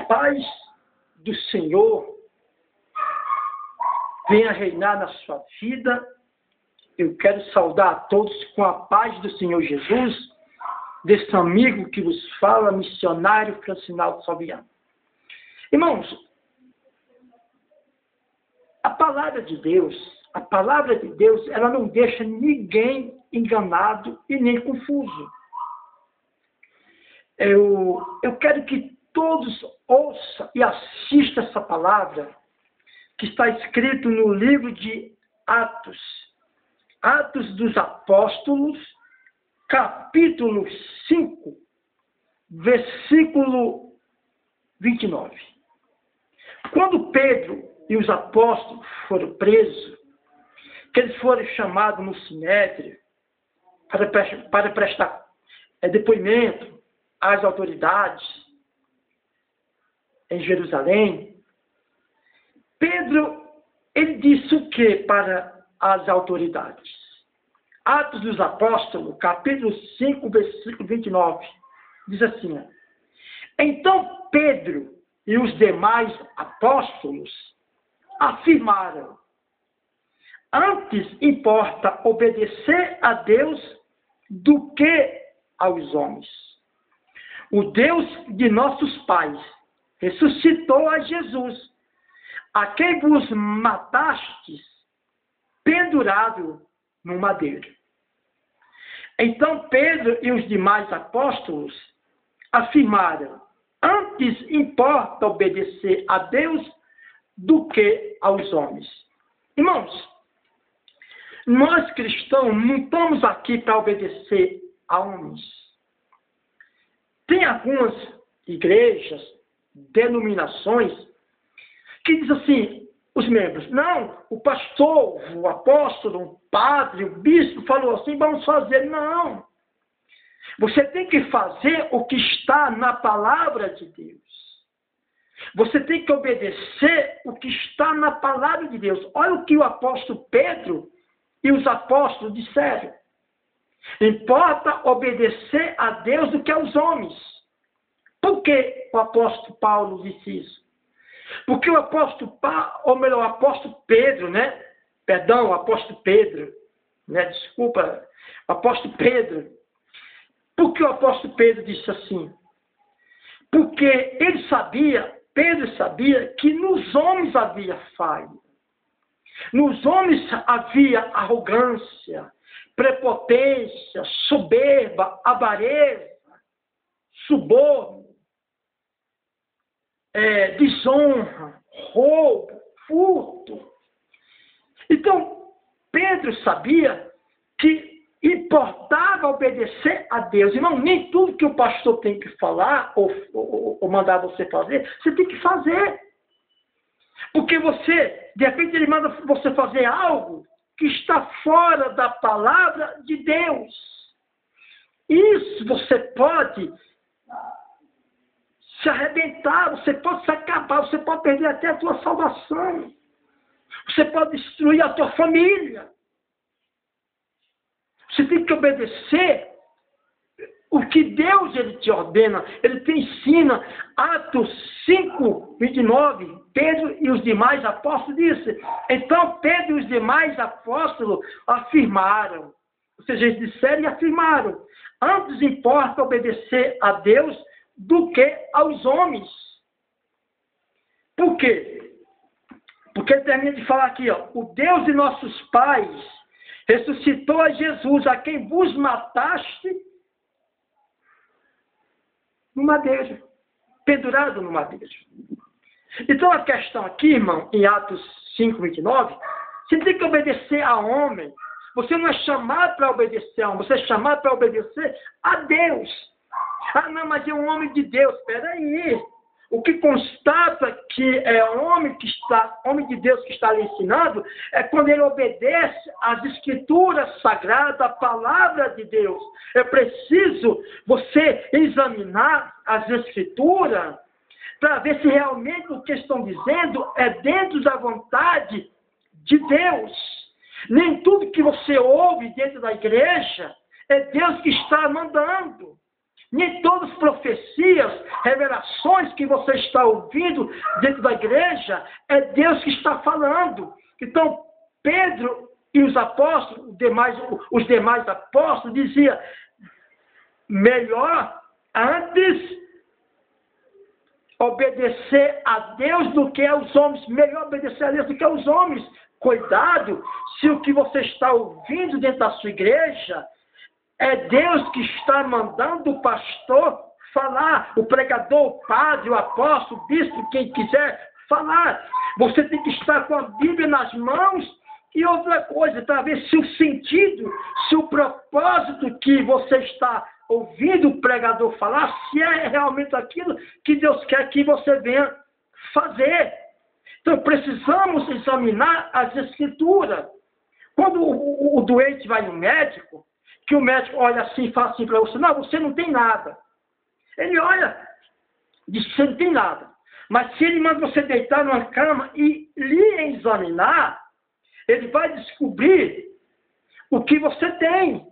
paz do Senhor venha reinar na sua vida. Eu quero saudar a todos com a paz do Senhor Jesus, desse amigo que vos fala, missionário Francinaldo Salviano. Irmãos, a palavra de Deus, ela não deixa ninguém enganado e nem confuso. Eu quero que todos ouçam e assistam essa palavra que está escrito no livro de Atos, Atos dos Apóstolos, capítulo 5, versículo 29. Quando Pedro e os apóstolos foram presos, que eles foram chamados no sinédrio para prestar depoimento às autoridades em Jerusalém, Pedro, ele disse o que para as autoridades? Atos dos Apóstolos, capítulo 5, versículo 29, diz assim: então Pedro e os demais apóstolos afirmaram: antes importa obedecer a Deus do que aos homens. O Deus de nossos pais ressuscitou a Jesus, a quem vos matastes pendurado no madeiro. Então Pedro e os demais apóstolos afirmaram: antes importa obedecer a Deus do que aos homens. Irmãos, nós cristãos não estamos aqui para obedecer a homens. Tem algumas igrejas, denominações, que diz assim, os membros: não, o pastor, o apóstolo, o padre, o bispo falou assim, vamos fazer. Não. Você tem que fazer o que está na palavra de Deus. Você tem que obedecer o que está na palavra de Deus. Olha o que o apóstolo Pedro e os apóstolos disseram: importa obedecer a Deus do que aos homens. Por que o apóstolo Paulo disse isso? Porque o apóstolo Pedro, o apóstolo Pedro. Por que o apóstolo Pedro disse assim? Porque Pedro sabia que nos homens havia falha. Nos homens havia arrogância, prepotência, soberba, avareza, suborno, desonra, roubo, furto. Então, Pedro sabia que importava obedecer a Deus. Irmão, nem tudo que o pastor tem que falar ou mandar você fazer, você tem que fazer. Porque de repente, ele manda você fazer algo que está fora da palavra de Deus. Isso você pode se arrebentar, você pode se acabar, você pode perder até a tua salvação. Você pode destruir a tua família. Você tem que obedecer o que Deus ele te ordena, ele te ensina. Atos 5, 29, Pedro e os demais apóstolos disse. Então Pedro e os demais apóstolos afirmaram, ou seja, eles disseram e afirmaram: antes importa obedecer a Deus do que aos homens. Por quê? Porque ele termina de falar aqui, o Deus de nossos pais ressuscitou a Jesus, a quem vos mataste no madeiro, pendurado no madeiro. Então a questão aqui, irmão, em Atos 5, 29, você tem que obedecer a homem. Você não é chamado para obedecer a homem, você é chamado para obedecer a Deus. Ah, não, mas é um homem de Deus. Espera aí. O que constata que é homem de Deus que está lhe ensinando é quando ele obedece às escrituras sagradas, à palavra de Deus. É preciso você examinar as escrituras para ver se realmente o que estão dizendo é dentro da vontade de Deus. Nem tudo que você ouve dentro da igreja é Deus que está mandando. Nem todas as profecias, revelações que você está ouvindo dentro da igreja, é Deus que está falando. Então, Pedro e os apóstolos, os demais apóstolos, diziam, melhor antes obedecer a Deus do que aos homens. Melhor obedecer a Deus do que aos homens. Cuidado, se o que você está ouvindo dentro da sua igreja é Deus que está mandando o pastor falar, o pregador, o padre, o apóstolo, o bispo, quem quiser falar. Você tem que estar com a Bíblia nas mãos. E outra coisa, para ver se o sentido, se o propósito que você está ouvindo o pregador falar, se é realmente aquilo que Deus quer que você venha fazer. Então, precisamos examinar as Escrituras. Quando o doente vai no médico, que o médico olha assim e fala assim para você, não, você não tem nada. Ele olha, diz que você não tem nada. Mas se ele manda você deitar numa cama e lhe examinar, ele vai descobrir o que você tem.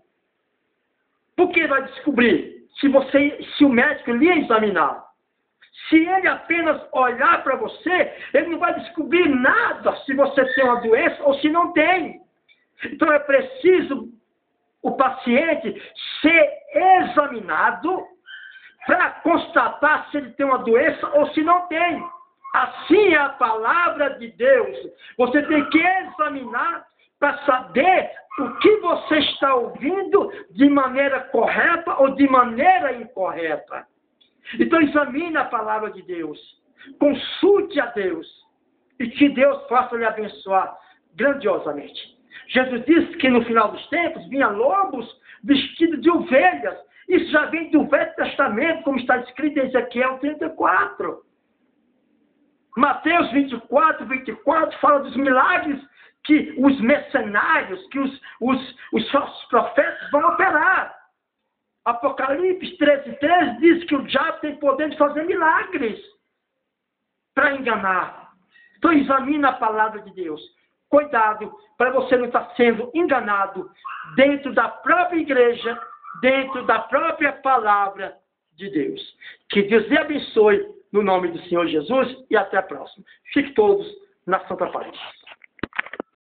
Por que ele vai descobrir? Se o médico lhe examinar. Se ele apenas olhar para você, ele não vai descobrir nada se você tem uma doença ou se não tem. Então é preciso o paciente ser examinado para constatar se ele tem uma doença ou se não tem. Assim é a palavra de Deus. Você tem que examinar para saber o que você está ouvindo de maneira correta ou de maneira incorreta. Então examine a palavra de Deus. Consulte a Deus. E que Deus possa lhe abençoar grandiosamente. Jesus disse que no final dos tempos vinham lobos vestidos de ovelhas. Isso já vem do Velho Testamento, como está escrito em Ezequiel 34. Mateus 24 fala dos milagres que os mercenários, que os falsos profetas vão operar. Apocalipse 13:13 diz que o diabo tem poder de fazer milagres para enganar. Então examine a palavra de Deus. Cuidado para você não estar sendo enganado dentro da própria igreja, dentro da própria palavra de Deus. Que Deus lhe abençoe no nome do Senhor Jesus e até a próxima. Fique todos na Santa Paz.